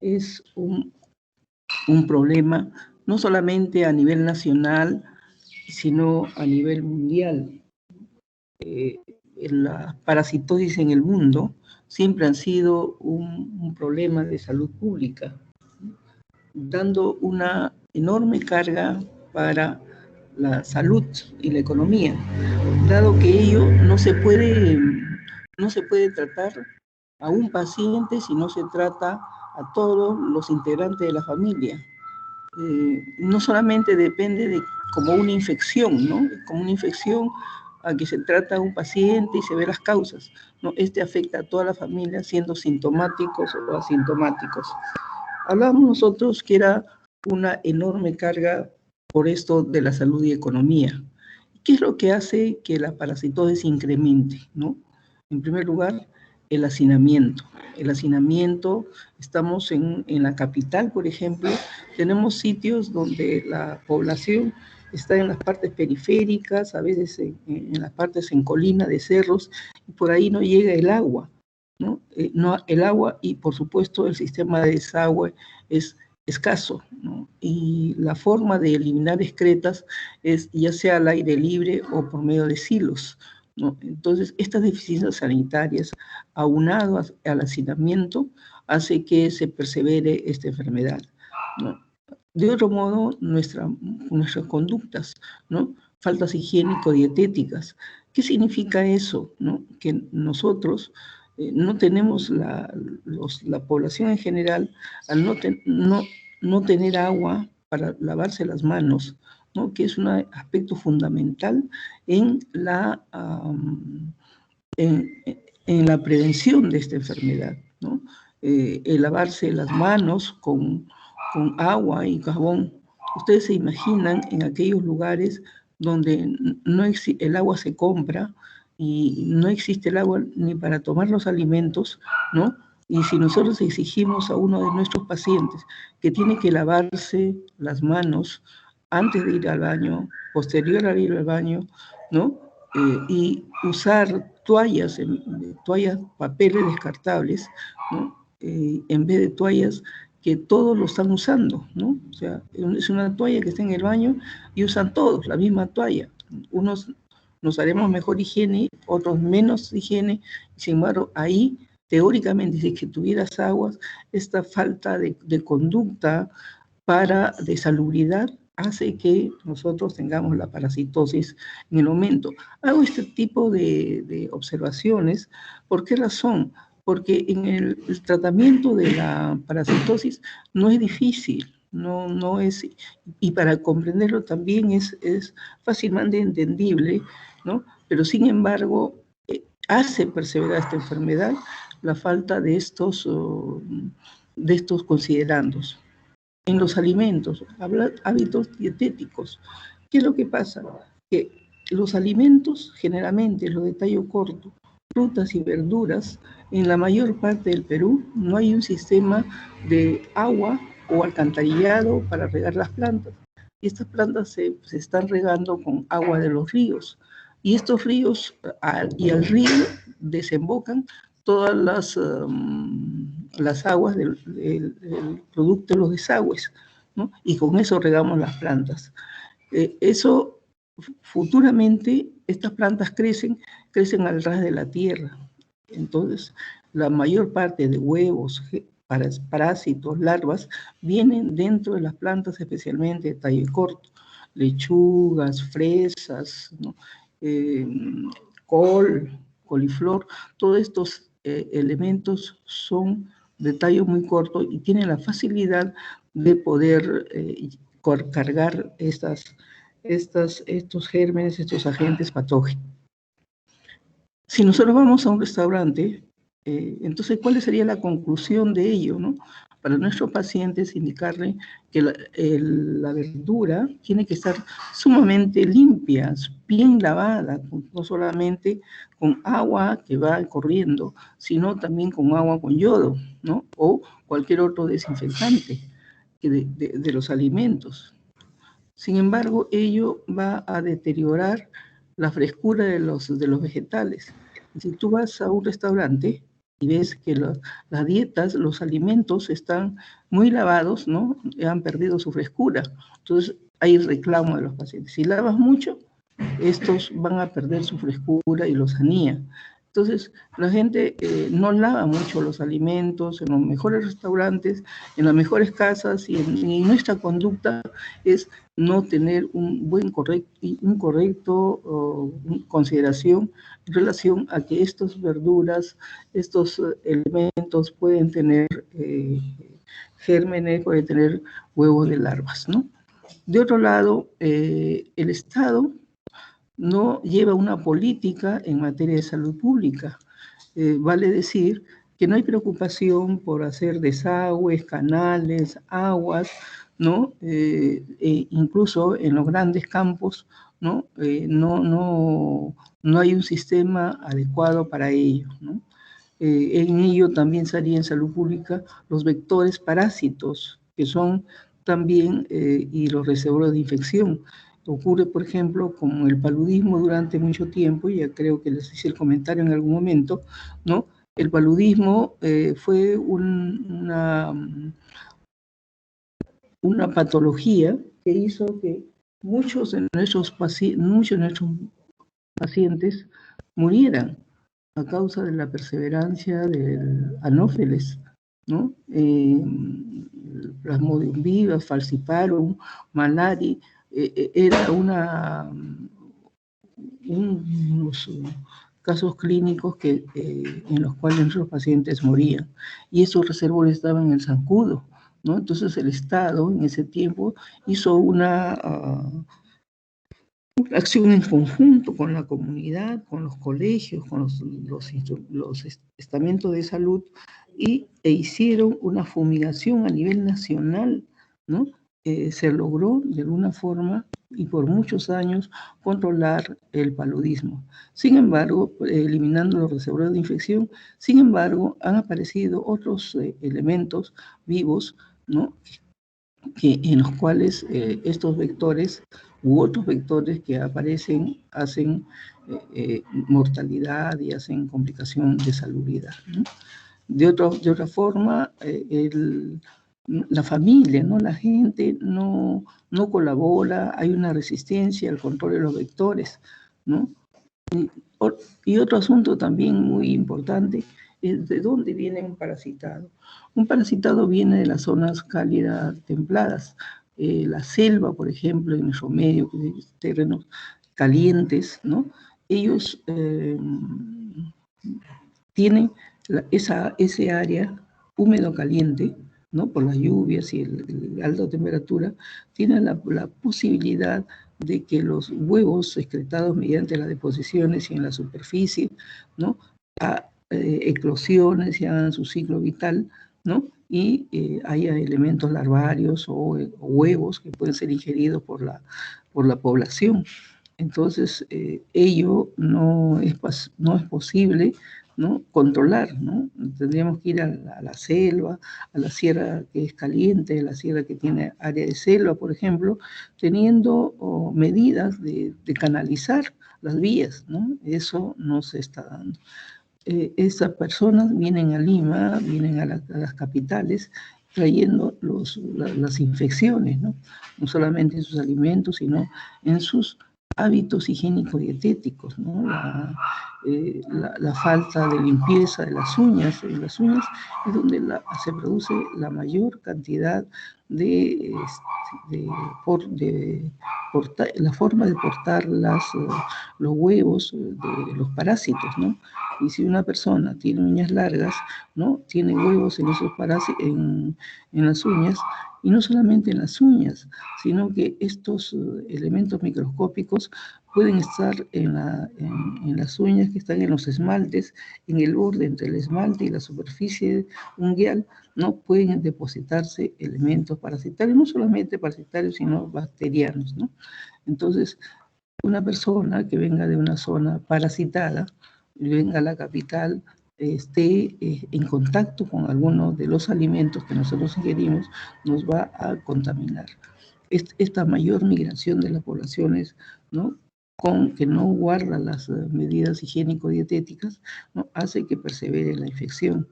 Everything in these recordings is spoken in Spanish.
es un problema no solamente a nivel nacional, sino a nivel mundial. La parasitosis en el mundo siempre han sido un problema de salud pública, dando una enorme carga para la salud y la economía, dado que ello no se puede tratar a un paciente si no se trata a todos los integrantes de la familia. No solamente depende de como una infección, ¿no? Como una infección a que se trata a un paciente y se ve las causas, ¿no? Este afecta a toda la familia, siendo sintomáticos o asintomáticos. Hablábamos nosotros que era una enorme carga por esto de la salud y economía. ¿Qué es lo que hace que la parasitosis incremente, ¿no? En primer lugar, el hacinamiento. El hacinamiento, estamos en la capital, por ejemplo, tenemos sitios donde la población está en las partes periféricas, a veces en las partes en colina de cerros, y por ahí no llega el agua, ¿no? El agua y, por supuesto, el sistema de desagüe es escaso, ¿no? Y la forma de eliminar excretas es ya sea al aire libre o por medio de silos, ¿no? Entonces, estas deficiencias sanitarias, aunado al hacinamiento, hace que se persevere esta enfermedad, ¿no? De otro modo, nuestras conductas, ¿no? Faltas higiénico-dietéticas. ¿Qué significa eso, no? Que nosotros no tenemos la población en general, al no tener agua para lavarse las manos, ¿no? Que es un aspecto fundamental en en la prevención de esta enfermedad, ¿no? El lavarse las manos con agua y jabón. Ustedes se imaginan en aquellos lugares donde el agua se compra y no existe el agua ni para tomar los alimentos, ¿no? Y si nosotros exigimos a uno de nuestros pacientes que tiene que lavarse las manos antes de ir al baño, posterior a ir al baño, ¿no? Y usar toallas, papeles descartables, ¿no? En vez de toallas que todos lo están usando, ¿no? O sea, es una toalla que está en el baño y usan todos la misma toalla. Unos nos haremos mejor higiene, otros menos higiene, sin embargo, ahí teóricamente, si que tuvieras aguas, esta falta de conducta de salubridad hace que nosotros tengamos la parasitosis en el momento. Hago este tipo de observaciones. ¿Por qué razón? Porque en el tratamiento de la parasitosis no es difícil, no es, y para comprenderlo también es fácilmente entendible, ¿no? Pero sin embargo, hace perseverar esta enfermedad la falta de estos considerandos. En los alimentos, hábitos dietéticos. ¿Qué es lo que pasa? Que los alimentos, generalmente los de tallo corto, frutas y verduras, en la mayor parte del Perú no hay un sistema de agua o alcantarillado para regar las plantas. Y estas plantas se están regando con agua de los ríos. Y estos ríos y al río desembocan todas las aguas del producto de los desagües, ¿no? Y con eso regamos las plantas. Eso futuramente, estas plantas crecen al ras de la tierra. Entonces, la mayor parte de huevos, parásitos, larvas, vienen dentro de las plantas, especialmente de tallo corto. Lechugas, fresas, ¿no? Coliflor, todos estos elementos son de tallo muy corto y tienen la facilidad de poder cargar estos gérmenes, estos agentes patógenos. Si nosotros vamos a un restaurante, entonces, ¿cuál sería la conclusión de ello, no? Para nuestros pacientes, indicarle que la verdura tiene que estar sumamente limpia, bien lavada, no solamente con agua que va corriendo, sino también con agua con yodo, ¿no? O cualquier otro desinfectante de los alimentos. Sin embargo, ello va a deteriorar la frescura de los vegetales. Si tú vas a un restaurante ves que las dietas, los alimentos están muy lavados, ¿no? Han perdido su frescura. Entonces, hay reclamo de los pacientes. Si lavas mucho, estos van a perder su frescura y los anía. Entonces, la gente no lava mucho los alimentos en los mejores restaurantes, en las mejores casas, y nuestra conducta es no tener un correcto consideración en relación a que estas verduras, estos elementos pueden tener gérmenes, pueden tener huevos de larvas, ¿no? De otro lado, el Estado no lleva una política en materia de salud pública. Vale decir que no hay preocupación por hacer desagües, canales, aguas, ¿no? Incluso en los grandes campos, ¿no? No hay un sistema adecuado para ello, ¿no? En ello también sería en salud pública los vectores parásitos, que son también, y los reservorios de infección. Ocurre, por ejemplo, con el paludismo durante mucho tiempo, ya creo que les hice el comentario en algún momento, ¿no? El paludismo fue una patología que hizo que muchos de nuestros pacientes murieran a causa de la perseverancia del Anófeles, ¿no? Plasmodium vivax, falciparum, malari, era unos casos clínicos en los cuales nuestros pacientes morían, y esos reservorios estaban en el zancudo, ¿no? Entonces el Estado en ese tiempo hizo una acción en conjunto con la comunidad, con los colegios, con los estamentos de salud, e hicieron una fumigación a nivel nacional, ¿no? Se logró de alguna forma y por muchos años controlar el paludismo. Sin embargo, eliminando los reservorios de infección, sin embargo, han aparecido otros elementos vivos, ¿no? En los cuales estos vectores u otros vectores que aparecen hacen mortalidad y hacen complicación de salubridad, ¿no? De otra forma, la familia, ¿no? La gente no colabora, hay una resistencia al control de los vectores, ¿no? Y otro asunto también muy importante es de dónde viene un parasitado. Un parasitado viene de las zonas cálidas templadas. La selva, por ejemplo, en nuestro medio, terrenos calientes, ¿no? Ellos tienen ese área húmedo caliente, ¿no? Por las lluvias y la alta temperatura, tienen la posibilidad de que los huevos excretados mediante las deposiciones y en la superficie, ¿no? Eclosiones y hagan su ciclo vital, ¿no? Y haya elementos larvarios o huevos que pueden ser ingeridos por la población. Entonces, ello no es posible, ¿no? Controlar, ¿no? Tendríamos que ir a la selva, a la sierra que es caliente, a la sierra que tiene área de selva, por ejemplo, teniendo medidas de canalizar las vías, ¿no? Eso no se está dando. Esas personas vienen a Lima, vienen a las capitales, trayendo las infecciones, ¿no? No solamente en sus alimentos, sino en sus hábitos higiénico-dietéticos, ¿no? La falta de limpieza de las uñas. En las uñas es donde se produce la mayor cantidad de la forma de portar los huevos de los parásitos, ¿no? Y si una persona tiene uñas largas, ¿no? Tiene huevos en esos parásitos, en las uñas, y no solamente en las uñas, sino que estos elementos microscópicos pueden estar en las uñas que están en los esmaltes, en el borde entre el esmalte y la superficie unguial, ¿no? Pueden depositarse elementos parasitarios, no solamente parasitarios, sino bacterianos, ¿no? Entonces, una persona que venga de una zona parasitada, venga a la capital, esté en contacto con alguno de los alimentos que nosotros ingerimos, nos va a contaminar. Esta mayor migración de las poblaciones, ¿no? que no guarda las medidas higiénico-dietéticas, ¿no?, hace que persevere la infección.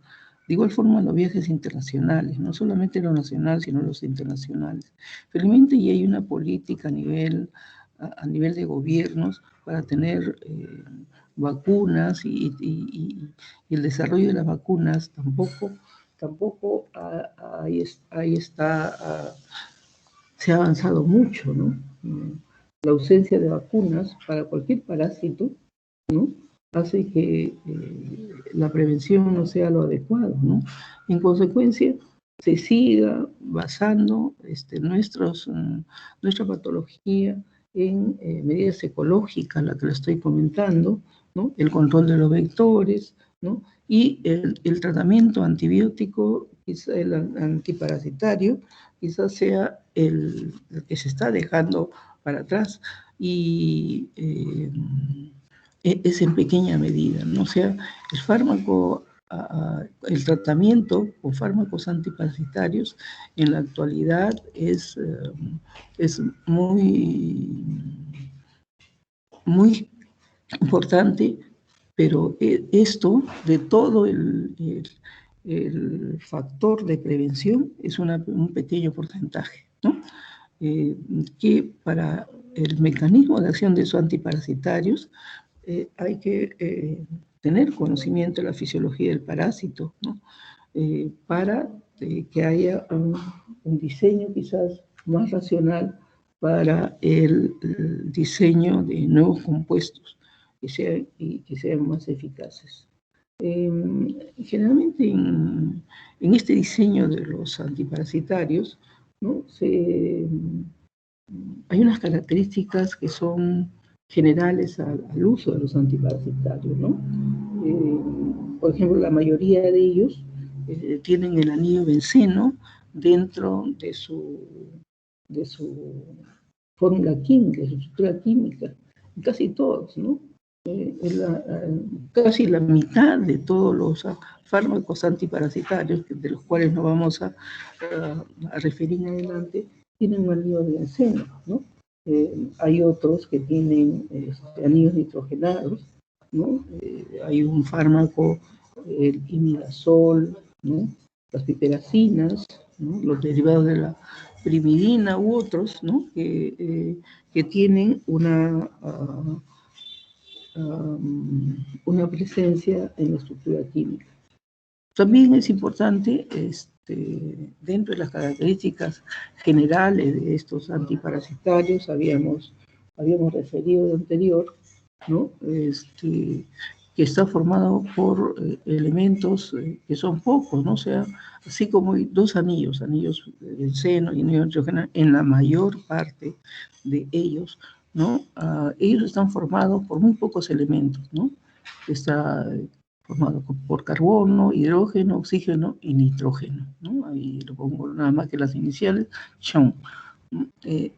De igual forma, los viajes internacionales, no solamente los nacionales, sino los internacionales. Felizmente ya hay una política a nivel de gobiernos para tener vacunas y el desarrollo de las vacunas tampoco ahí está, se ha avanzado mucho, ¿no? La ausencia de vacunas para cualquier parásito, ¿no?, hace que la prevención no sea lo adecuado, ¿no? En consecuencia, se siga basando nuestra patología en medidas ecológicas, la que le estoy comentando, ¿no?, el control de los vectores, ¿no?, y el tratamiento antibiótico, quizá el antiparasitario, quizás sea el que se está dejando para atrás, y es en pequeña medida, ¿no? O sea, el fármaco, el tratamiento con fármacos antiparasitarios en la actualidad es muy importante, pero esto de todo el factor de prevención es un pequeño porcentaje, ¿no? Que para el mecanismo de acción de esos antiparasitarios hay que tener conocimiento de la fisiología del parásito, ¿no?, para que haya un diseño quizás más racional para el diseño de nuevos compuestos que sean más eficaces. Generalmente en este diseño de los antiparasitarios, ¿no?, hay unas características que son generales al uso de los antiparasitarios, ¿no? Por ejemplo, la mayoría de ellos tienen el anillo benceno dentro de su fórmula química, de su estructura química, casi todos, ¿no? Casi la mitad de todos los fármacos antiparasitarios, de los cuales nos vamos a referir en adelante, tienen un anillo de benceno, ¿no? Hay otros que tienen anillos nitrogenados, ¿no? Hay un fármaco, el imidazol, ¿no?, las piperacinas, ¿no?, los derivados de la primidina u otros, ¿no?, que tienen una presencia en la estructura química. También es importante, dentro de las características generales de estos antiparasitarios, habíamos referido de anterior, ¿no?, que está formado por elementos que son pocos, ¿no? O sea, así como hay dos anillos de benceno y anillos nitrogenados, en la mayor parte de ellos, ¿no?, ellos están formados por muy pocos elementos, ¿no? Está formado por carbono, hidrógeno, oxígeno y nitrógeno, ¿no? Ahí lo pongo nada más que las iniciales, CHON.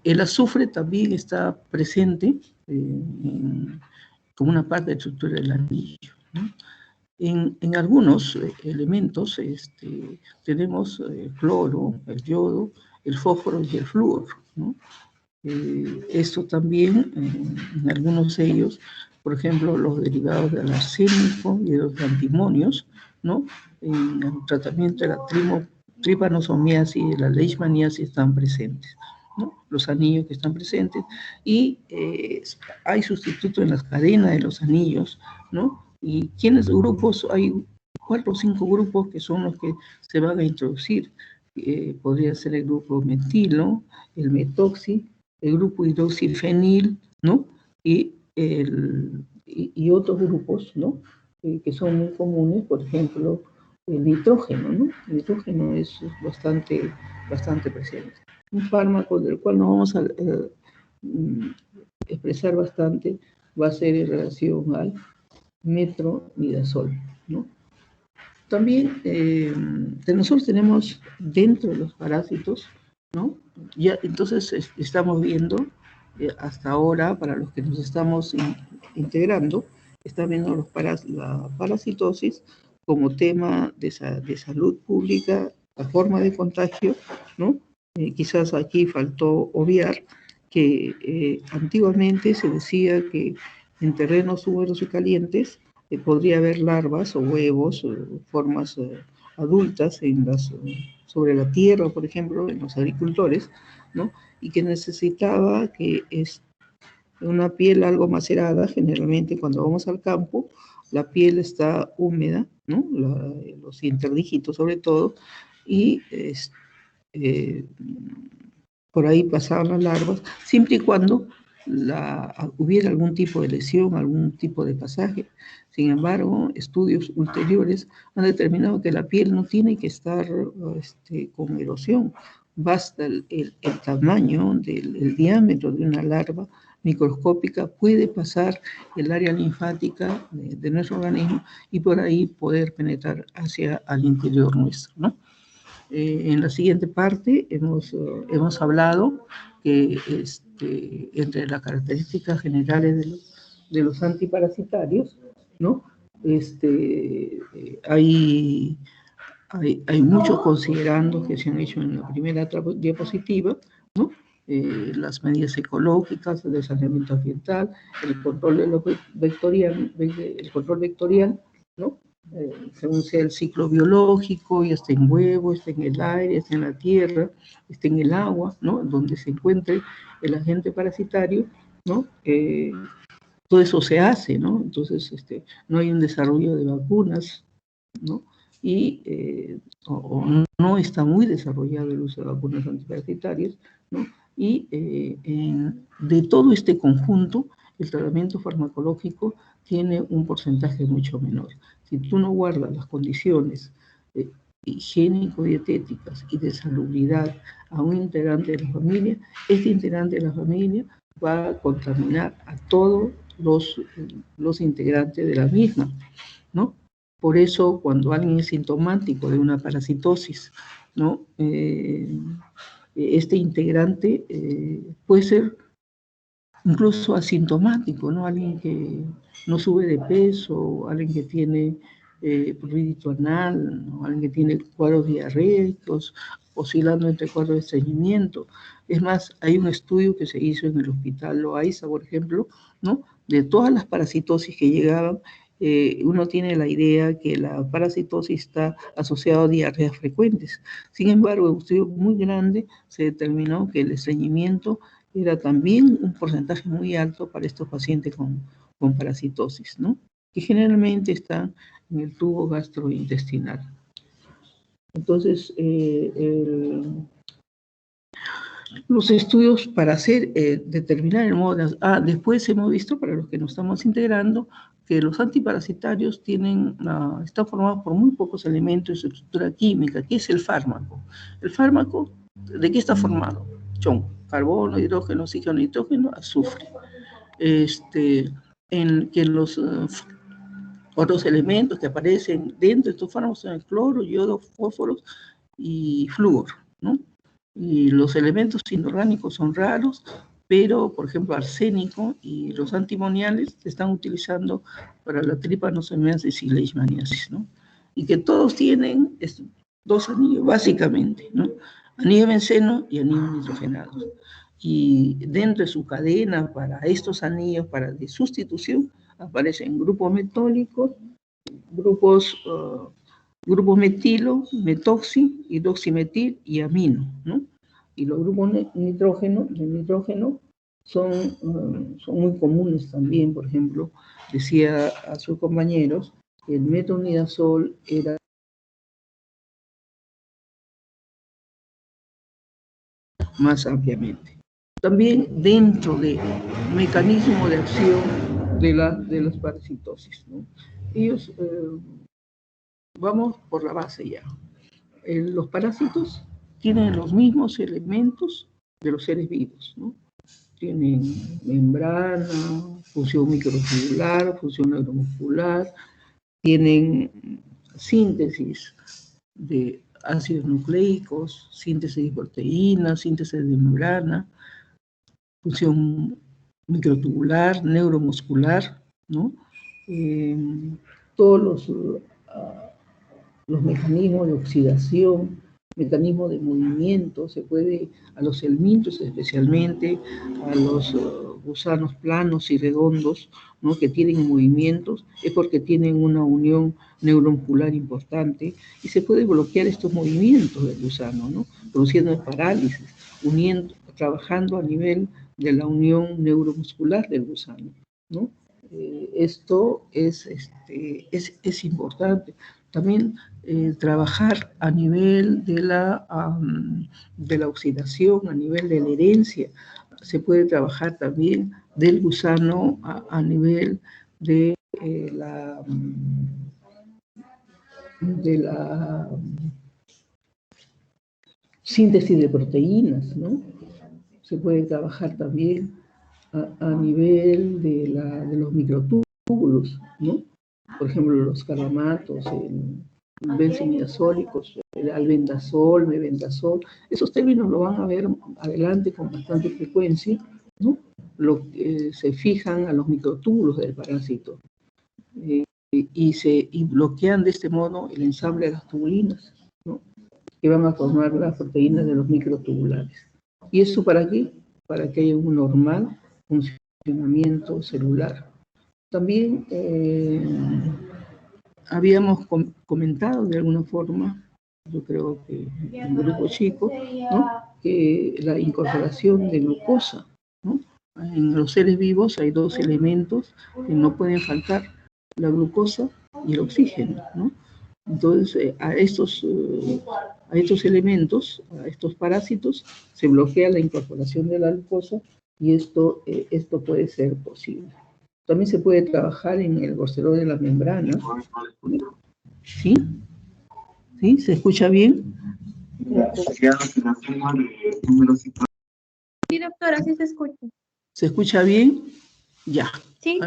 El azufre también está presente como una parte de la estructura del anillo, ¿no? En algunos elementos tenemos el cloro, el yodo, el fósforo y el flúor, ¿no? Esto también, en algunos de ellos, por ejemplo, los derivados del arsénico y de los antimonios, ¿no?, en el tratamiento de la tripanosomiasis y de la leishmaniasis están presentes, ¿no?, los anillos que están presentes, y hay sustitutos en las cadenas de los anillos, ¿no? Y ¿quiénes grupos? Hay 4 o 5 grupos que son los que se van a introducir. Podría ser el grupo metilo, el metoxi, el grupo hidroxilfenil, ¿no?, y otros grupos, ¿no?, que son muy comunes, por ejemplo, el nitrógeno, ¿no? El nitrógeno es bastante presente. Un fármaco del cual nos vamos a expresar bastante va a ser en relación al metronidazol, ¿no? También nosotros tenemos dentro de los parásitos, ¿no? Ya, entonces estamos viendo hasta ahora, para los que nos estamos integrando, están viendo la parasitosis como tema de salud pública, la forma de contagio, ¿no? Quizás aquí faltó obviar que antiguamente se decía que en terrenos húmedos y calientes podría haber larvas o huevos o formas adultas sobre la tierra, por ejemplo, en los agricultores, ¿no? Y que necesitaba que una piel algo macerada. Generalmente cuando vamos al campo, la piel está húmeda, ¿no? Los interdígitos sobre todo, y por ahí pasaban las larvas, siempre y cuando hubiera algún tipo de lesión, algún tipo de pasaje. Sin embargo, estudios ulteriores han determinado que la piel no tiene que estar con erosión. Basta el tamaño, el diámetro de una larva microscópica, puede pasar el área linfática de nuestro organismo y por ahí poder penetrar hacia el interior nuestro, ¿no? En la siguiente parte hemos hablado que entre las características generales de los antiparasitarios, ¿no? Hay muchos considerandos que se han hecho en la primera diapositiva, ¿no? Las medidas ecológicas, el saneamiento ambiental, el control vectorial, ¿no? Según sea el ciclo biológico, ya esté en huevo, esté en el aire, esté en la tierra, esté en el agua, ¿no? Donde se encuentre el agente parasitario, ¿no? Todo eso se hace, ¿no? Entonces, no hay un desarrollo de vacunas, ¿no? Y o no está muy desarrollado el uso de vacunas antiparasitarias, ¿no? Y de todo este conjunto, el tratamiento farmacológico tiene un porcentaje mucho menor. Si tú no guardas las condiciones higiénico-dietéticas y de salubridad a un integrante de la familia, este integrante de la familia va a contaminar a todos los integrantes de la misma, ¿no? Por eso, cuando alguien es sintomático de una parasitosis, ¿no? Este integrante puede ser incluso asintomático, ¿no? Alguien que no sube de peso, alguien que tiene prurito anal, ¿no? Alguien que tiene cuadros diarreicos, oscilando entre cuadros de estreñimiento. Es más, hay un estudio que se hizo en el hospital Loaiza, por ejemplo, ¿no? De todas las parasitosis que llegaban, uno tiene la idea que la parasitosis está asociada a diarreas frecuentes. Sin embargo, en un estudio muy grande se determinó que el estreñimiento era también un porcentaje muy alto para estos pacientes con parasitosis, ¿no? Que generalmente están en el tubo gastrointestinal. Entonces, los estudios para determinar el modo de... después hemos visto, para los que nos estamos integrando, que los antiparasitarios están formados por muy pocos elementos de su estructura química. ¿Qué es el fármaco? El fármaco, ¿de qué está formado? Carbono, hidrógeno, oxígeno, nitrógeno, azufre. Que los otros elementos que aparecen dentro de estos fármacos son el cloro, yodo, fósforo y flúor, ¿no? Y los elementos inorgánicos son raros, pero, por ejemplo, arsénico y los antimoniales se están utilizando para la trypanosomiasis y leishmaniasis, ¿no? Y que todos tienen dos anillos, básicamente, ¿no? Anillo de benceno y anillos nitrogenados. Y dentro de su cadena para estos anillos, de sustitución, aparecen grupos metólicos, grupos metilo, metoxi, hidroximetil y amino, ¿no? Y los grupos de nitrógeno son muy comunes también. Por ejemplo, decía a sus compañeros que el metronidazol era más ampliamente. También dentro del mecanismo de acción de las parasitosis, ¿no? Ellos, vamos por la base ya. Los parásitos tienen los mismos elementos de los seres vivos, ¿no? Tienen membrana, función microtubular, función neuromuscular, tienen síntesis de ácidos nucleicos, síntesis de proteínas, síntesis de membrana, función microtubular, neuromuscular, ¿no? Todos los mecanismos de oxidación mecanismos de movimiento, se puede, a los helmintos especialmente, a los gusanos planos y redondos, ¿no?, que tienen movimientos, es porque tienen una unión neuromuscular importante y se puede bloquear estos movimientos del gusano, ¿no?, produciendo parálisis, trabajando a nivel de la unión neuromuscular del gusano, ¿no? Esto es importante. También trabajar a nivel de la oxidación, a nivel de la herencia. Se puede trabajar también del gusano a nivel de la síntesis de proteínas, ¿no? Se puede trabajar también a nivel de los microtúbulos, ¿no? Por ejemplo, los carbamatos, el benzimidazólicos, el albendazol, mebendazol. Esos términos lo van a ver adelante con bastante frecuencia, ¿no? Se fijan a los microtúbulos del parásito y bloquean de este modo el ensamble de las tubulinas, ¿no?, que van a formar las proteínas de los microtubulares. ¿Y esto para qué? Para que haya un normal funcionamiento celular. También habíamos comentado de alguna forma, yo creo que en un grupo chico, ¿no?, que la incorporación de glucosa, ¿no? En los seres vivos hay dos elementos que no pueden faltar, la glucosa y el oxígeno, ¿no? Entonces, a estos elementos, a estos parásitos, se bloquea la incorporación de la glucosa y esto puede ser posible. También se puede trabajar en el borcerol de la membrana. ¿Sí? ¿Sí? ¿Se escucha bien? Sí, doctora, sí se escucha. ¿Se escucha bien? Ya. Sí.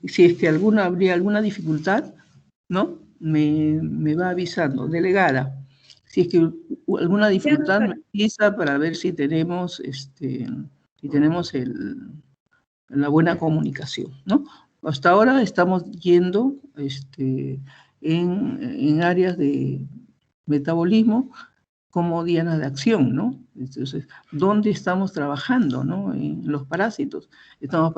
Si es que habría alguna dificultad, ¿no?, me va avisando. Delegada, si es que alguna dificultad me avisa para ver si tenemos, la buena comunicación, ¿no? Hasta ahora estamos yendo en áreas de metabolismo como dianas de acción, ¿no? Entonces, ¿dónde estamos trabajando, no? En los parásitos. Estamos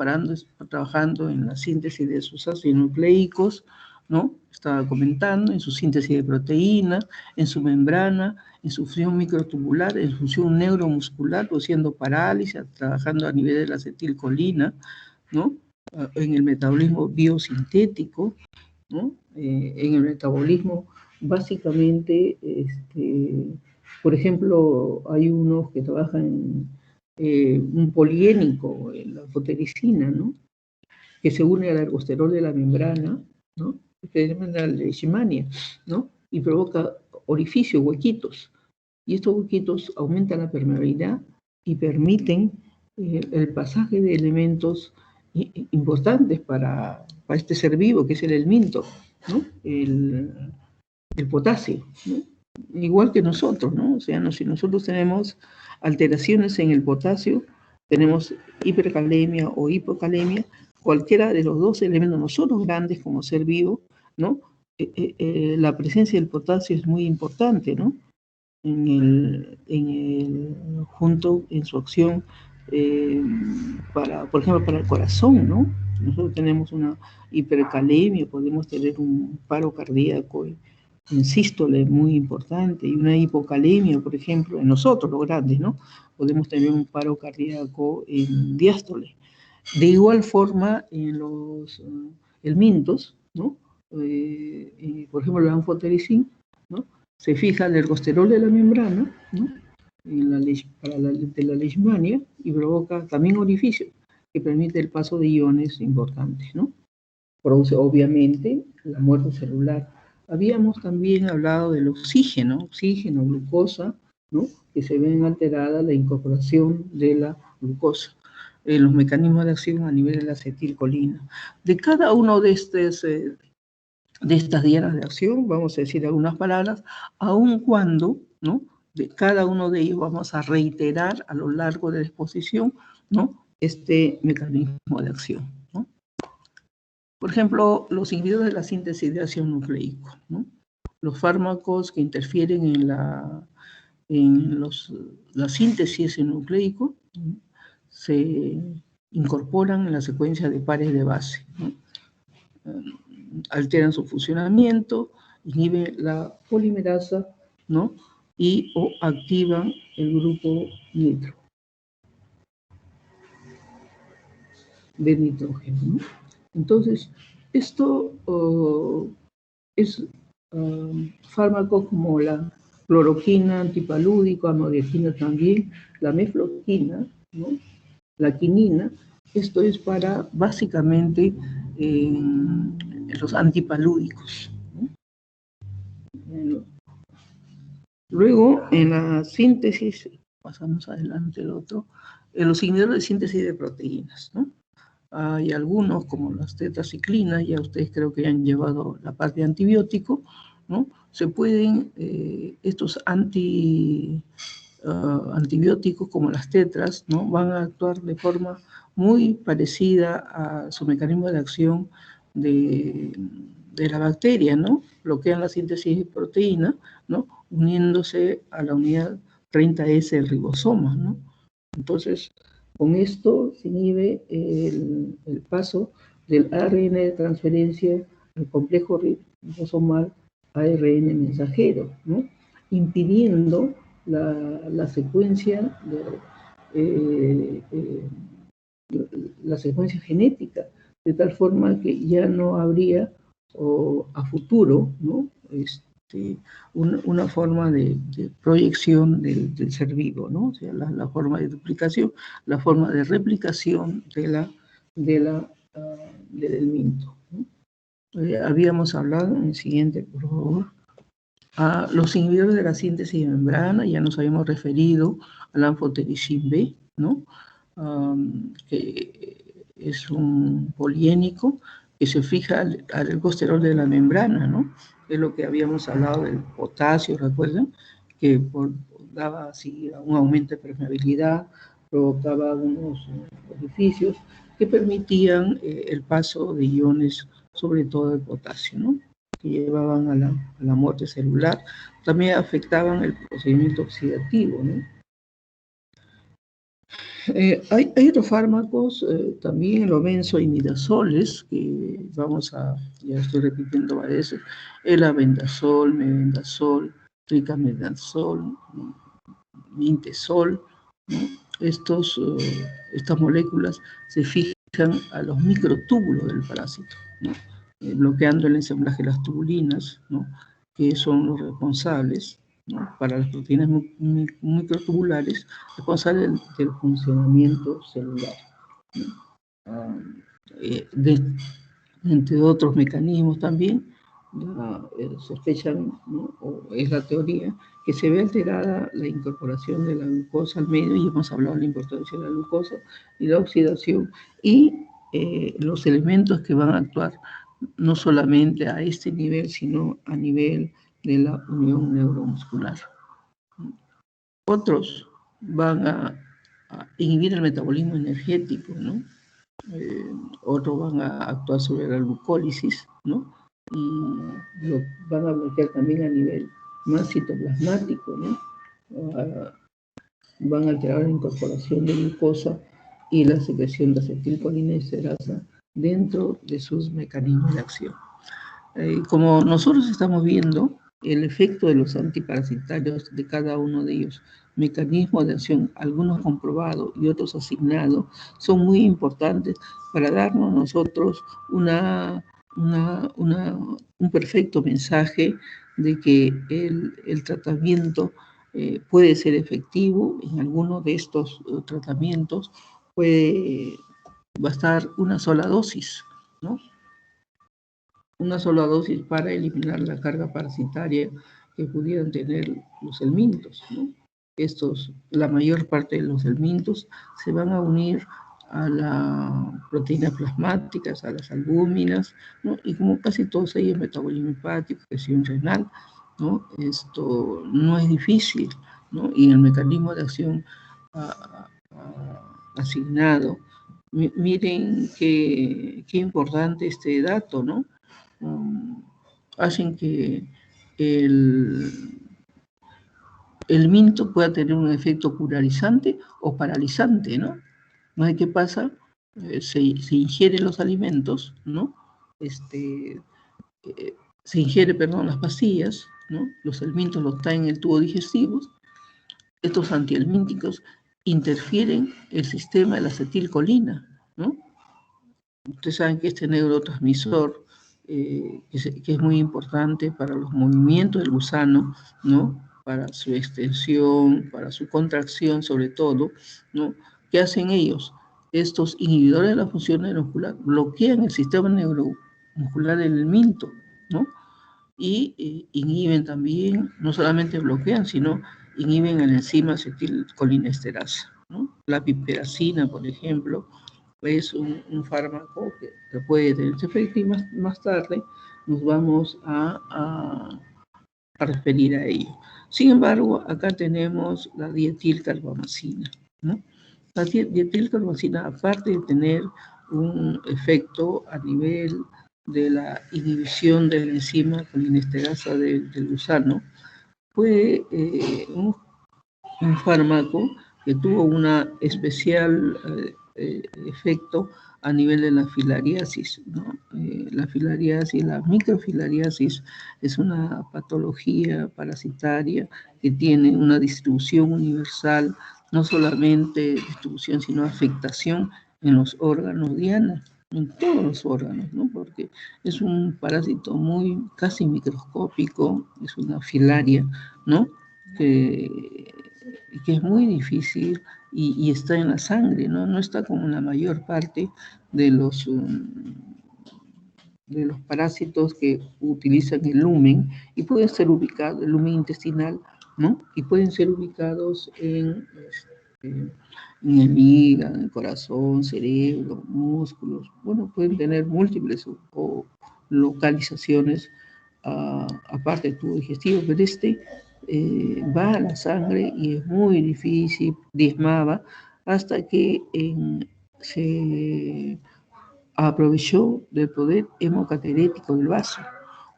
trabajando en la síntesis de sus ácidos nucleicos, ¿no? Estaba comentando, en su síntesis de proteínas, en su membrana, en su función microtubular, en su función neuromuscular, produciendo parálisis, trabajando a nivel de la acetilcolina, ¿no? En el metabolismo biosintético, ¿no? En el metabolismo, básicamente, por ejemplo, hay unos que trabajan un poliénico, la fotericina, ¿no?, que se une al ergosterol de la membrana, ¿no?, que se llama la leishmania, ¿no?, y provoca orificios, huequitos. Y estos huequitos aumentan la permeabilidad y permiten el pasaje de elementos importantes para este ser vivo, que es el helminto, ¿no?, el potasio, ¿no?, igual que nosotros, ¿no? O sea, si nosotros tenemos alteraciones en el potasio, tenemos hipercalemia o hipocalemia, cualquiera de los dos elementos, nosotros grandes como ser vivo, ¿no?, la presencia del potasio es muy importante, ¿no?, junto en su acción por ejemplo, para el corazón, ¿no? Nosotros tenemos una hipercalemia, podemos tener un paro cardíaco en sístole muy importante, y una hipocalemia, por ejemplo, en nosotros, los grandes, ¿no? Podemos tener un paro cardíaco en diástole. De igual forma, en los helmintos, ¿no? Por ejemplo, la anfotericina, ¿no?, se fija el ergosterol de la membrana, ¿no?, de la leishmania, y provoca también orificios que permite el paso de iones importantes, ¿no? Produce, obviamente, la muerte celular. Habíamos también hablado del oxígeno, glucosa, ¿no?, que se ven alterada la incorporación de la glucosa, los mecanismos de acción a nivel de la acetilcolina. De cada uno de estas dianas de acción, vamos a decir algunas palabras, aun cuando, ¿no?, de cada uno de ellos vamos a reiterar a lo largo de la exposición, ¿no?, este mecanismo de acción, ¿no? Por ejemplo, los inhibidores de la síntesis de ácido nucleico, ¿no?, los fármacos que interfieren en la en la síntesis nucleico, se incorporan en la secuencia de pares de base, ¿no? Alteran su funcionamiento, inhiben la polimerasa, ¿no? Y o activan el grupo nitro de nitrógeno, ¿no? Entonces, esto es fármacos como la cloroquina, antipalúdico, amodiaquina también, la mefloquina, ¿no? La quinina. Esto es para básicamente los antipalúdicos, ¿no? Luego, en la síntesis, pasamos adelante el otro, en los inhibidores de síntesis de proteínas, ¿no? Hay algunos, como las tetraciclinas, ya ustedes creo que ya han llevado la parte de antibiótico, ¿no? Se pueden, estos antibióticos como las tetras, ¿no? Van a actuar de forma muy parecida a su mecanismo de acción de la bacteria, ¿no? Bloquean la síntesis de proteína, ¿no? Uniéndose a la unidad 30S del ribosoma, ¿no? Entonces, con esto se inhibe el paso del ARN de transferencia al complejo ribosomal ARN mensajero, ¿no? Impidiendo la secuencia la secuencia genética, de tal forma que ya no habría a futuro, ¿no? Una forma de proyección del ser vivo, ¿no? O sea, la forma de duplicación, la forma de replicación del minto, ¿no? Habíamos hablado, en el siguiente, por favor, a los inhibidores de la síntesis de membrana, ya nos habíamos referido al anfotericin B, ¿no? Que es un poliénico que se fija al colesterol de la membrana, ¿no? Es lo que habíamos hablado del potasio, ¿recuerdan? Que daba así un aumento de permeabilidad, provocaba algunos orificios que permitían el paso de iones, sobre todo de potasio, ¿no? Que llevaban a la muerte celular, también afectaban el procedimiento oxidativo, ¿no? Hay otros fármacos, también los benzoimidazoles, que ya estoy repitiendo varias veces, el albendazol, mebendazol, tricamedazol, mintezol, ¿no? Estas moléculas se fijan a los microtúbulos del parásito, ¿no? Bloqueando el ensamblaje de las tubulinas, ¿no? Que son los responsables, ¿no? Para las proteínas microtubulares, responsables del funcionamiento celular, ¿no? Entre otros mecanismos también, sospechan, ¿no? O es la teoría, que se ve alterada la incorporación de la glucosa al medio, y hemos hablado de la importancia de la glucosa y la oxidación, y los elementos que van a actuar no solamente a este nivel, sino a nivel de la unión neuromuscular. Otros van a inhibir el metabolismo energético, ¿no? Otros van a actuar sobre la glucólisis, ¿no? Y lo van a bloquear también a nivel más citoplasmático, ¿no? Van a alterar la incorporación de glucosa y la secreción de acetilcolinesterasa dentro de sus mecanismos de acción. Como nosotros estamos viendo, el efecto de los antiparasitarios de cada uno de ellos, mecanismos de acción, algunos comprobados y otros asignados, son muy importantes para darnos a nosotros un perfecto mensaje de que el tratamiento puede ser efectivo. En algunos de estos tratamientos puede bastar una sola dosis, ¿no? Una sola dosis para eliminar la carga parasitaria que pudieran tener los helmintos, ¿no? La mayor parte de los helmintos se van a unir a las proteínas plasmáticas, a las albúminas, ¿no? Y como casi todos ellos, metabolismo hepático, presión renal, ¿no? Esto no es difícil, ¿no? Y el mecanismo de acción asignado. Miren qué importante este dato, ¿no? Hacen que el minto pueda tener un efecto curarizante o paralizante, ¿no? ¿No es qué pasa? Se ingieren los alimentos, ¿no? Se ingiere, perdón, las pastillas, ¿no? Los alimentos los traen en el tubo digestivo. Estos antihelmínticos interfieren el sistema de la acetilcolina, ¿no? Ustedes saben que este neurotransmisor, que es muy importante para los movimientos del gusano, ¿no? Para su extensión, para su contracción sobre todo, ¿no? ¿Qué hacen ellos? Estos inhibidores de la función neuromuscular bloquean el sistema neuromuscular en el minto, ¿no? Y inhiben también, no solamente bloquean, sino inhiben la enzima acetilcolinesterasa, ¿no? La piperacina, por ejemplo, es un fármaco que puede tener ese efecto, y más tarde nos vamos a referir a ello. Sin embargo, acá tenemos la dietilcarbamazina, ¿no? La dietilcarbamazina, aparte de tener un efecto a nivel de la inhibición de la enzima colinesterasa del gusano, fue un fármaco que tuvo una especial efecto a nivel de la filariasis, ¿no? La filariasis, la microfilariasis, es una patología parasitaria que tiene una distribución universal, no solamente distribución, sino afectación en los órganos diana, en todos los órganos, ¿no? Porque es un parásito muy casi microscópico, es una filaria, ¿no? Que es muy difícil y está en la sangre, ¿no? No está como la mayor parte de los parásitos que utilizan el lumen, y pueden ser ubicados, el lumen intestinal, ¿no? Y pueden ser ubicados en el hígado, en el corazón, cerebro, músculos. Bueno, pueden tener múltiples o localizaciones aparte del tubo digestivo, pero va a la sangre y es muy difícil, diezmaba, hasta que se aprovechó del poder hemocaterético del vaso.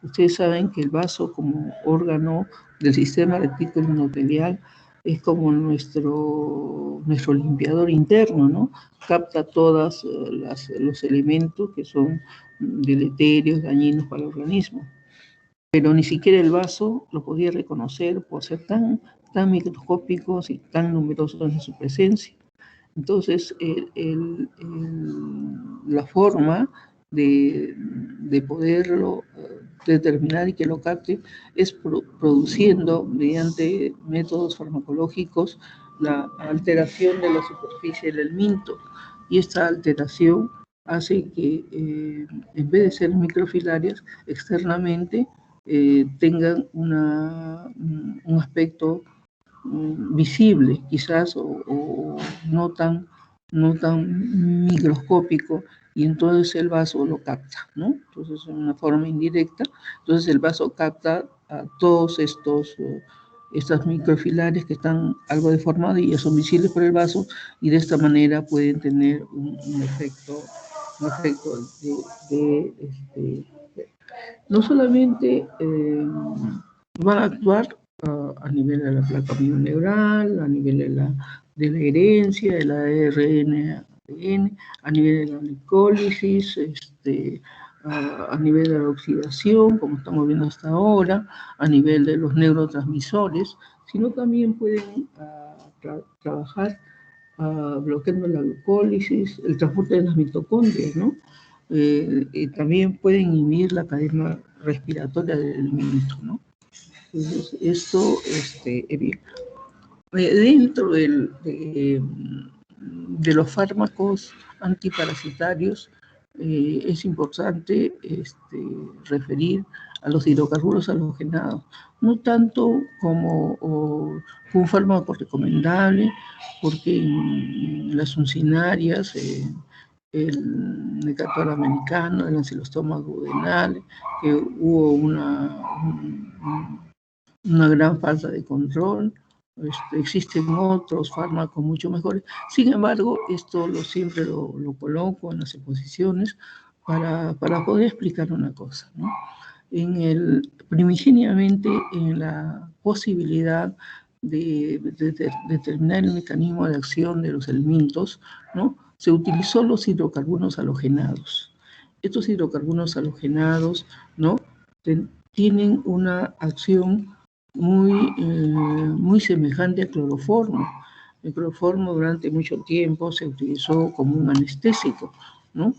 Ustedes saben que el vaso, como órgano del sistema reticular endotelial, es como nuestro limpiador interno, ¿no? Capta todos los elementos que son deleterios, dañinos para el organismo. Pero ni siquiera el vaso lo podía reconocer por ser tan microscópicos y tan numerosos en su presencia. Entonces, la forma de poderlo determinar y que lo capte es produciendo, mediante métodos farmacológicos, la alteración de la superficie del minto. Y esta alteración hace que, en vez de ser microfilarias, externamente tengan un aspecto visible, quizás, o no tan microscópico, y entonces el vaso lo capta, ¿no? Entonces, en una forma indirecta, entonces el vaso capta a todos estas microfilares que están algo deformados y ya son visibles por el vaso, y de esta manera pueden tener un efecto no solamente van a actuar a nivel de la placa neural, a nivel de la herencia, del ARN, ADN, a nivel de la glicólisis, a nivel de la oxidación, como estamos viendo hasta ahora, a nivel de los neurotransmisores, sino también pueden trabajar bloqueando la glucólisis, el transporte de las mitocondrias, ¿no? También pueden inhibir la cadena respiratoria del minto, ¿no? Entonces, esto es bien. Dentro de los fármacos antiparasitarios, es importante referir a los hidrocarburos halogenados, no tanto como un fármaco recomendable, porque en las uncinarias, el Necator americano, el ancilostoma duodenal, que hubo una gran falta de control. Existen otros fármacos mucho mejores. Sin embargo, esto siempre lo coloco en las exposiciones para poder explicar una cosa, ¿no? Primigeniamente, en la posibilidad determinar el mecanismo de acción de los elementos, ¿no?, se utilizó los hidrocarburos halogenados. Estos hidrocarburos halogenados, ¿no?, tienen una acción muy semejante al cloroformo. El cloroformo durante mucho tiempo se utilizó como un anestésico, ¿no?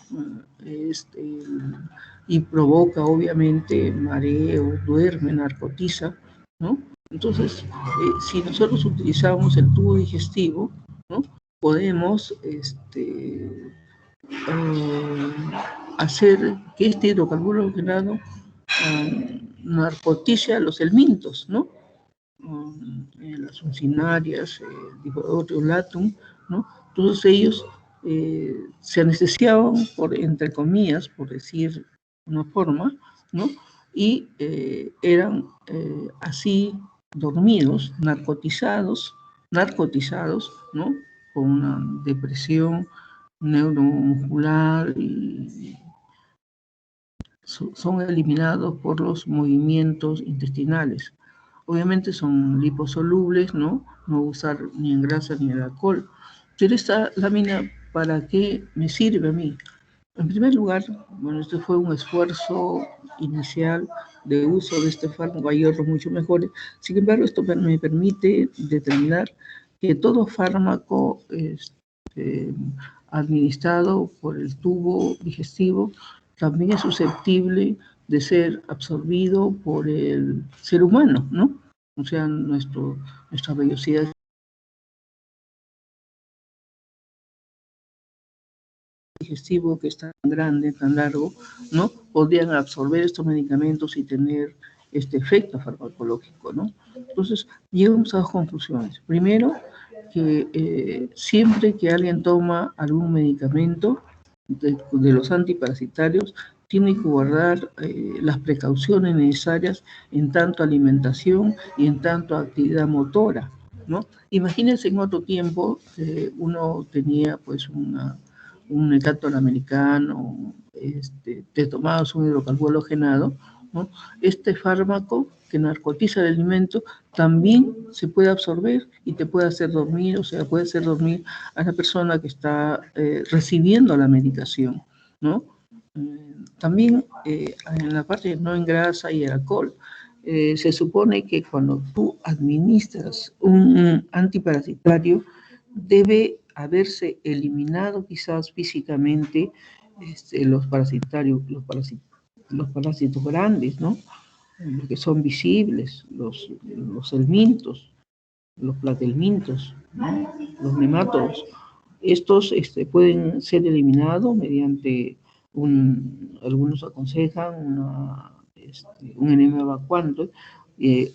Y provoca obviamente mareo, duerme, narcotiza, ¿no? Entonces, si nosotros utilizamos el tubo digestivo, ¿no?, podemos hacer que este hidrocarburo halogenado narcotice a los elementos, ¿no? Las uncinarias, dihidrolatum, ¿no? Todos ellos se anestesiaban, entre comillas, por decir una forma, ¿no?, y eran así dormidos, narcotizados, ¿no?, con una depresión neuromuscular, y son eliminados por los movimientos intestinales. Obviamente son liposolubles, ¿no? No usar ni en grasa ni en alcohol. Pero esta lámina, ¿para qué me sirve a mí? En primer lugar, bueno, este fue un esfuerzo inicial de uso de este fármaco. Hay otros mucho mejores. Sin embargo, esto me permite determinar que todo fármaco administrado por el tubo digestivo también es susceptible de ser absorbido por el ser humano, ¿no? O sea, nuestra vellosidad digestivo, que es tan grande, tan largo, ¿no?, podrían absorber estos medicamentos y tener este efecto farmacológico, ¿no? Entonces, llegamos a dos conclusiones. Primero, que siempre que alguien toma algún medicamento de los antiparasitarios, tiene que guardar las precauciones necesarias en tanto alimentación y en tanto actividad motora, ¿no? Imagínense en otro tiempo uno tenía pues un Ecaton americano, te tomabas un hidrocarburo halogenado, ¿no? Este fármaco que narcotiza el alimento también se puede absorber y te puede hacer dormir, o sea, puede hacer dormir a la persona que está recibiendo la medicación, ¿no? También en la parte no en grasa y el alcohol, se supone que cuando tú administras un antiparasitario, debe haberse eliminado quizás físicamente los parásitos grandes, ¿no?, que son visibles, los helmintos, los platelmintos, ¿no?, los nemátodos. Estos pueden ser eliminados mediante algunos aconsejan un enema evacuante,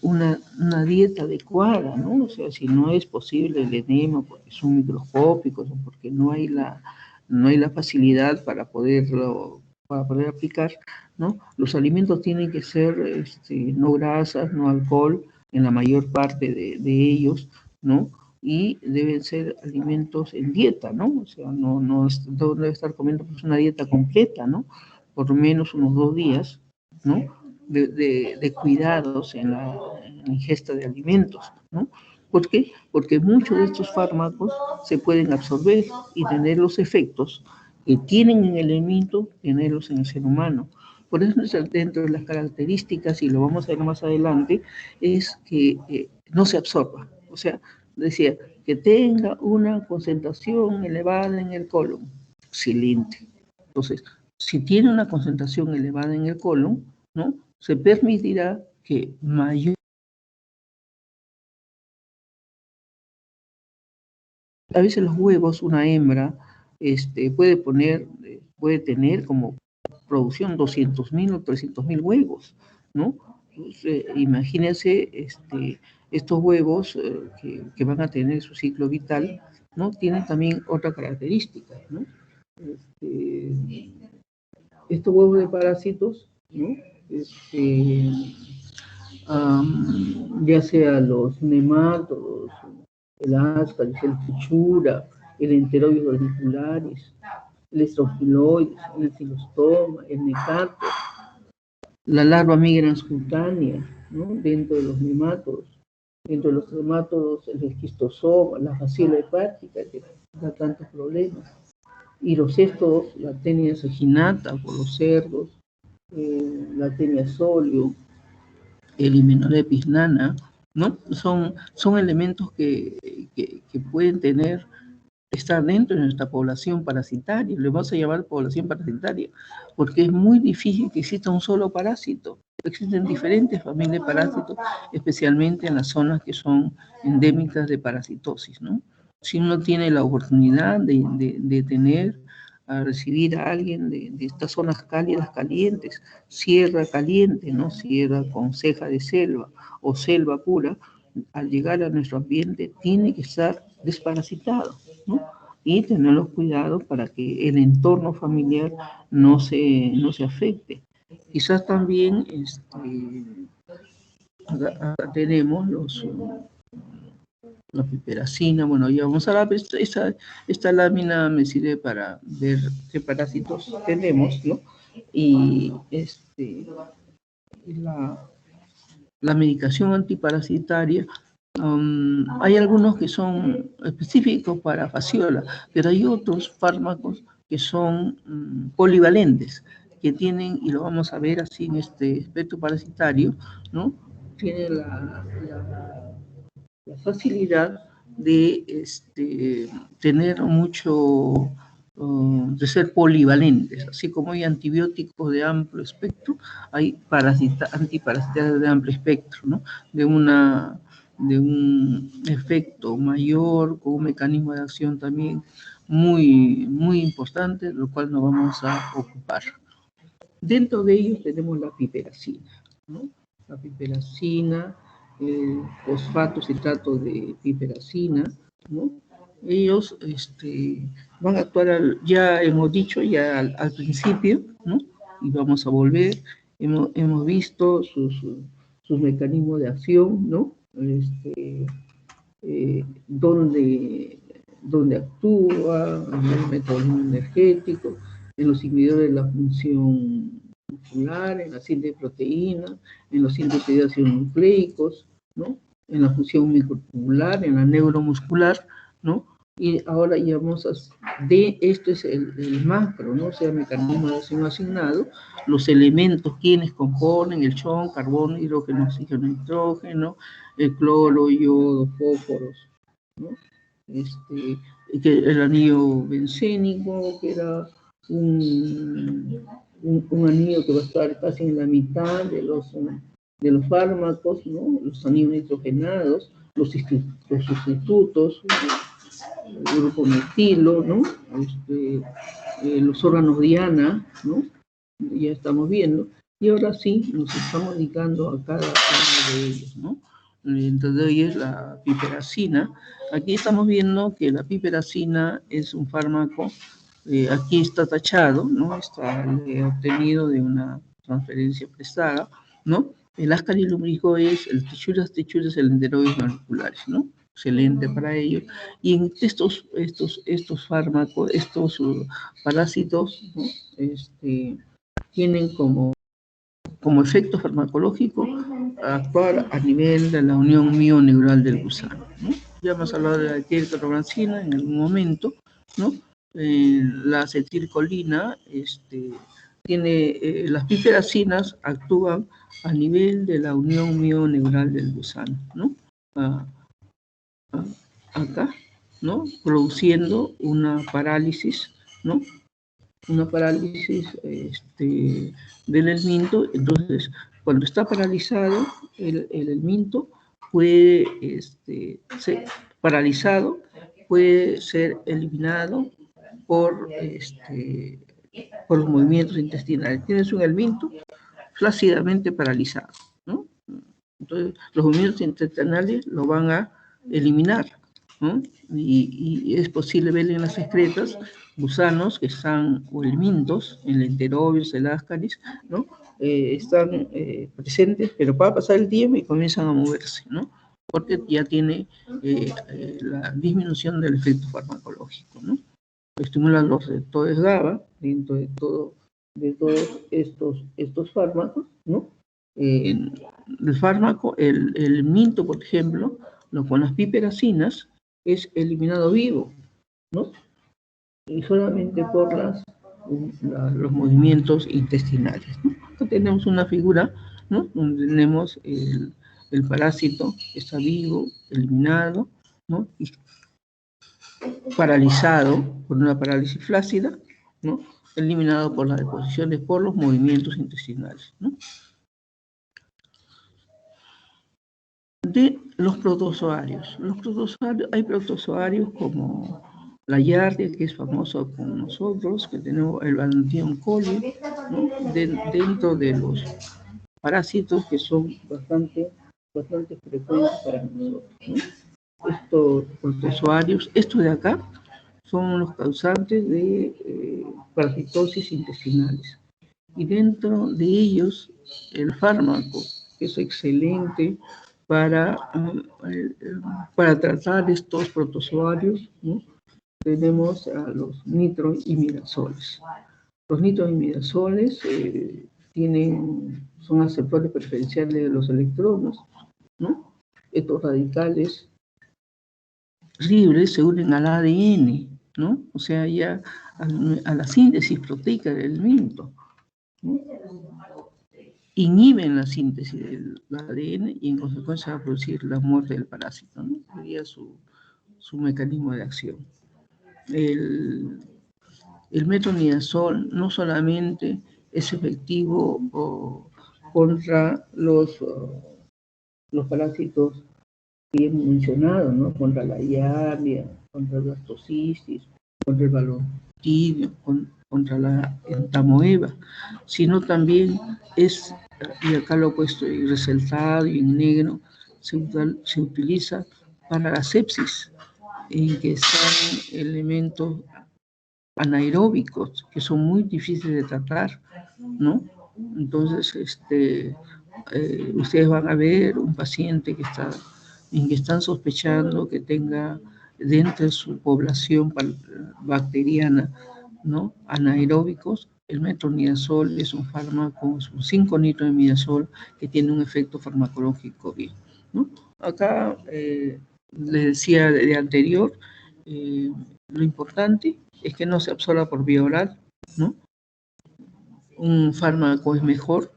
una dieta adecuada, ¿no? O sea, si no es posible el enema porque son microscópicos o porque no hay la facilidad para poder aplicar, ¿no? Los alimentos tienen que ser no grasas, no alcohol, en la mayor parte de ellos, ¿no? Y deben ser alimentos en dieta, ¿no? O sea, no debe estar comiendo pues una dieta completa, ¿no? Por lo menos unos 2 días, ¿no?, de cuidados en la ingesta de alimentos, ¿no? ¿Por qué? Porque muchos de estos fármacos se pueden absorber y tener los efectos que tienen en el alimento, tenerlos en el ser humano. Por eso, dentro de las características, y lo vamos a ver más adelante, es que no se absorba. O sea, decía, que tenga una concentración elevada en el colon. Excelente. Entonces, si tiene una concentración elevada en el colon, ¿no?, se permitirá que mayor... A veces los huevos, una hembra, puede tener como producción 200.000 o 300.000 huevos, ¿no? Entonces, imagínense estos huevos que van a tener su ciclo vital, ¿no? Tienen también otra característica, ¿no? Estos huevos de parásitos, ¿no?, ya sea los nemátodos, el ascaris, el fuchura, el enterobius orbicularis, el estrofiloides, el citostoma, el necato, la larva migrans cutánea, ¿no?, dentro de los nemátodos, Dentro de los dermátodos, el esquistosoma, la fasciola hepática, que da tantos problemas. Y los estos, la tenia saginata por los cerdos, la tenia solio, el Hymenopteris nana, ¿no? Son elementos que pueden estar dentro de nuestra población parasitaria. Le vamos a llamar población parasitaria, porque es muy difícil que exista un solo parásito. Existen diferentes familias de parásitos, especialmente en las zonas que son endémicas de parasitosis, ¿no? Si uno tiene la oportunidad de recibir a alguien de estas zonas cálidas calientes, sierra caliente, ¿no? Sierra con ceja de selva o selva pura, al llegar a nuestro ambiente tiene que estar desparasitado, ¿no? Y tener los cuidados para que el entorno familiar no se afecte. Quizás también acá tenemos la piperacina. Bueno, ya vamos a ver, esta lámina me sirve para ver qué parásitos tenemos, ¿no? Y la medicación antiparasitaria, hay algunos que son específicos para fasciola, pero hay otros fármacos que son polivalentes, que tienen, y lo vamos a ver así en este espectro parasitario, ¿no? Tiene la facilidad de tener mucho, de ser polivalentes, así como hay antibióticos de amplio espectro, hay antiparasitarios de amplio espectro, ¿no? De un efecto mayor, con un mecanismo de acción también muy, muy importante, lo cual nos vamos a ocupar. Dentro de ellos tenemos la piperacina, ¿no? La piperacina, el fosfato citrato de piperacina, ¿no? Ellos van a actuar, ya hemos dicho ya al principio, ¿no? Y vamos a volver, hemos visto sus mecanismos de acción, ¿no? Dónde actúa, en el metabolismo energético, en los inhibidores de la función muscular, en la síntesis de proteínas, en los síntesis de ácidos nucleicos, ¿no? En la función microtubular, en la neuromuscular, ¿no? Y ahora ya vamos esto es el macro, ¿no? O sea, el mecanismo de acción asignado, los elementos, quienes componen el chon, carbono, hidrógeno, oxígeno, nitrógeno, el cloro, yodo, fósforos, ¿no? Que el anillo bencénico, que era un anillo que va a estar casi en la mitad de los fármacos, ¿no? Los anillos nitrogenados, los sustitutos, el grupo metilo, ¿no? Los órganos diana, ¿no? Ya estamos viendo, y ahora sí nos estamos dedicando a cada uno de ellos, ¿no? Entonces hoy es la piperacina. Aquí estamos viendo que la piperacina es un fármaco, aquí está tachado, ¿no? Está obtenido de una transferencia prestada, ¿no? El ascaris lumbrico es el Trichuras celenteroides moleculares, ¿no? Excelente para ellos. Y en estos fármacos, estos parásitos, ¿no? Tienen como efecto farmacológico actuar a nivel de la unión mioneural del gusano, ¿no? Ya hemos hablado de la etilcarbonancina en algún momento, ¿no? La acetilcolina tiene, las piperacinas actúan a nivel de la unión mioneural del gusano, ¿no? Acá, ¿no? Produciendo una parálisis, ¿no? Una parálisis del helminto. Entonces, cuando está paralizado el helminto, puede ser paralizado, puede ser eliminado por los movimientos intestinales. Tienes un helminto flácidamente paralizado, ¿no? Entonces, los movimientos intestinales lo van a eliminar, ¿no? Y es posible ver en las excretas gusanos que están, o helmintos, en el enterobius, el ascaris, ¿no? Están presentes, pero va a pasar el tiempo y comienzan a moverse, ¿no? Porque ya tiene la disminución del efecto farmacológico, ¿no? Estimulan los receptores GABA dentro de todos estos fármacos, ¿no? del fármaco, el minto, por ejemplo, con las piperacinas, es eliminado vivo, ¿no? Y solamente por los movimientos intestinales, ¿no? Acá tenemos una figura, ¿no? Donde tenemos el parásito, está vivo, eliminado, ¿no? Y paralizado por una parálisis flácida, ¿no? Eliminado por las deposiciones, por los movimientos intestinales, ¿no? De los protozoarios. Hay protozoarios como la Yardia, que es famoso con nosotros, que tenemos el Balantium coli, ¿no? Dentro de los parásitos que son bastante frecuentes para nosotros, ¿no? Estos protozoarios, estos de acá, son los causantes de parasitosis intestinales. Y dentro de ellos, el fármaco, que es excelente para tratar estos protozoarios, ¿no? Tenemos a los nitroimidazoles. Los nitroimidazoles son aceptores preferenciales de los electrones, ¿no? Estos radicales libres se unen al ADN, ¿no? O sea, ya a la síntesis proteica del alimento, ¿no? Inhiben la síntesis del ADN y en consecuencia va a producir la muerte del parásito, ¿no? Sería su mecanismo de acción. El metronidazol no solamente es efectivo contra los parásitos que hemos mencionado, ¿no? Contra la Yardia, contra la blastocisis, contra el balontidio, contra la entamoeba, sino también es, y acá lo he puesto resaltado y en negro, se utiliza para la sepsis, en que están elementos anaeróbicos que son muy difíciles de tratar, ¿no? Entonces, ustedes van a ver un paciente en que están sospechando que tenga dentro de su población bacteriana, ¿no? Anaeróbicos. El metronidazol es un fármaco, es un 5-nitroimidazol que tiene un efecto farmacológico bien, ¿no? Acá les decía de anterior, lo importante es que no se absorba por vía oral, ¿no? Un fármaco es mejor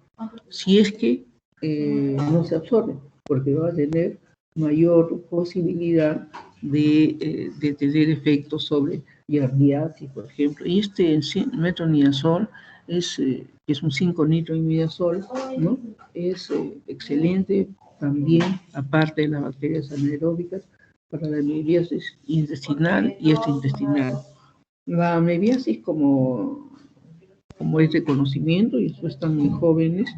si es que no se absorbe, porque va a tener mayor posibilidad de tener efectos sobre yardiasis, por ejemplo. Y metronidazol que es un 5-nitroimidazol, ¿no? Es excelente también, aparte de las bacterias anaeróbicas, para la amebiasis intestinal y extraintestinal. La amebiasis como es de conocimiento, y eso están muy jóvenes,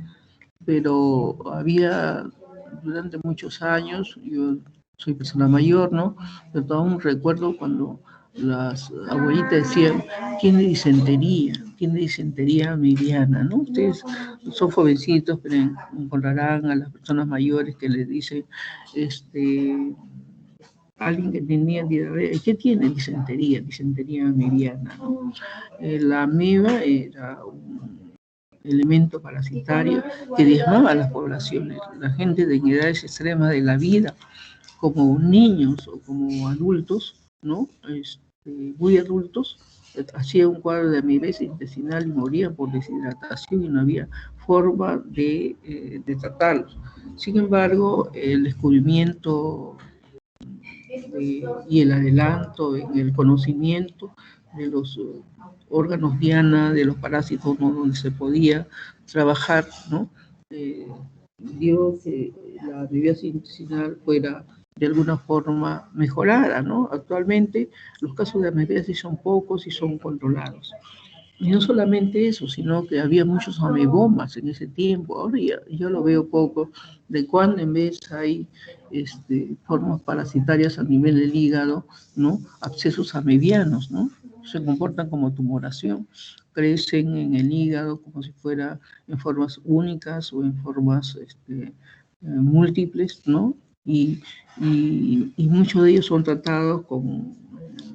pero había durante muchos años, yo soy persona mayor, ¿no? Pero aún recuerdo cuando las abuelitas decían, tiene disentería mediana, ¿no? Ustedes son jovencitos, pero encontrarán a las personas mayores que les dicen, alguien que tenía diarrea, ¿qué tiene disentería mediana, ¿no? La ameba era un elemento parasitario que diezmaba a las poblaciones. La gente de edades extremas de la vida, como niños o como adultos, ¿no? Muy adultos, hacía un cuadro de amibesis intestinal y morían por deshidratación y no había forma de tratarlos. Sin embargo, el descubrimiento y el adelanto en el conocimiento de los órganos diana, de los parásitos, ¿no? Donde se podía trabajar, ¿no? Dio que la amebiasis intestinal fuera de alguna forma mejorada, ¿no? Actualmente los casos de amebiasis son pocos y son controlados. Y no solamente eso, sino que había muchos amebomas en ese tiempo. Ahora ya lo veo poco. De cuando en vez hay formas parasitarias a nivel del hígado, ¿no? Abscesos amebianos, ¿no? Se comportan como tumoración, crecen en el hígado como si fuera en formas únicas o en formas múltiples, ¿no? Y muchos de ellos son tratados con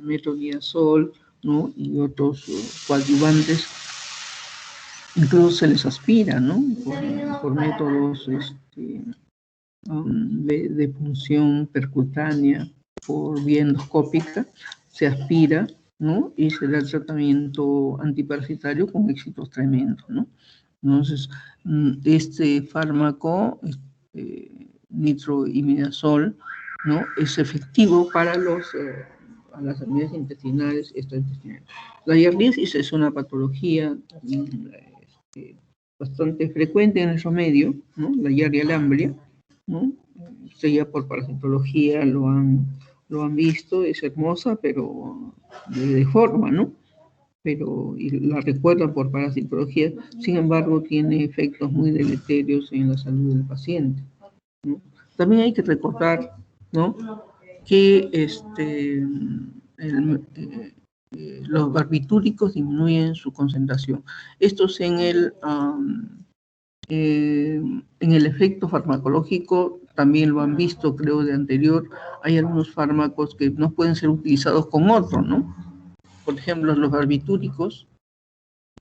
metronidazol, ¿no? Y otros coadyuvantes, incluso se les aspira, ¿no? Por métodos de punción percutánea por vía endoscópica, se aspira, ¿no? Y se da el tratamiento antiparasitario con éxitos tremendos, ¿no? Entonces, este fármaco, nitroimidazol, ¿no? Es efectivo para a las enfermedades intestinales, extraintestinales. La diarlisis es una patología bastante frecuente en nuestro medio, ¿no? La diarrea lamblia, ¿no? Ustedes ya por parasitología lo han visto, es hermosa, pero de forma, ¿no? Pero y la recuerdan por parasitología, sin embargo tiene efectos muy deleterios en la salud del paciente, ¿no? También hay que recordar, ¿no? Que los barbitúricos disminuyen su concentración. Estos en el efecto farmacológico también lo han visto, creo, de anterior. Hay algunos fármacos que no pueden ser utilizados con otros, ¿no? Por ejemplo, los barbitúricos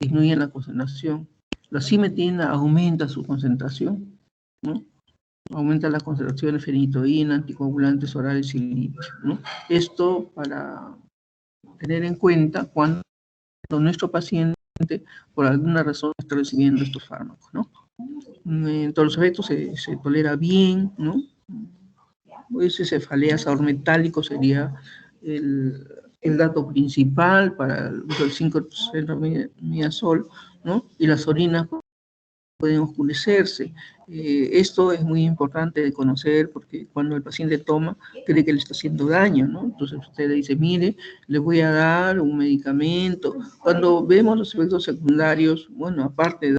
disminuyen la concentración. La cimetina aumenta su concentración, ¿no? Aumenta la concentración de fenitoína, anticoagulantes orales y líquidos, ¿no? Esto para tener en cuenta cuando nuestro paciente, por alguna razón, está recibiendo estos fármacos, ¿no? En todos los efectos se tolera bien, ¿no? Ese cefalea sabor metálico sería el dato principal para el uso del 5-centromiazol, ¿no? Y las orinas pueden oscurecerse. Esto es muy importante de conocer porque cuando el paciente toma, cree que le está haciendo daño, ¿no? Entonces usted le dice, mire, le voy a dar un medicamento. Cuando vemos los efectos secundarios, bueno, aparte de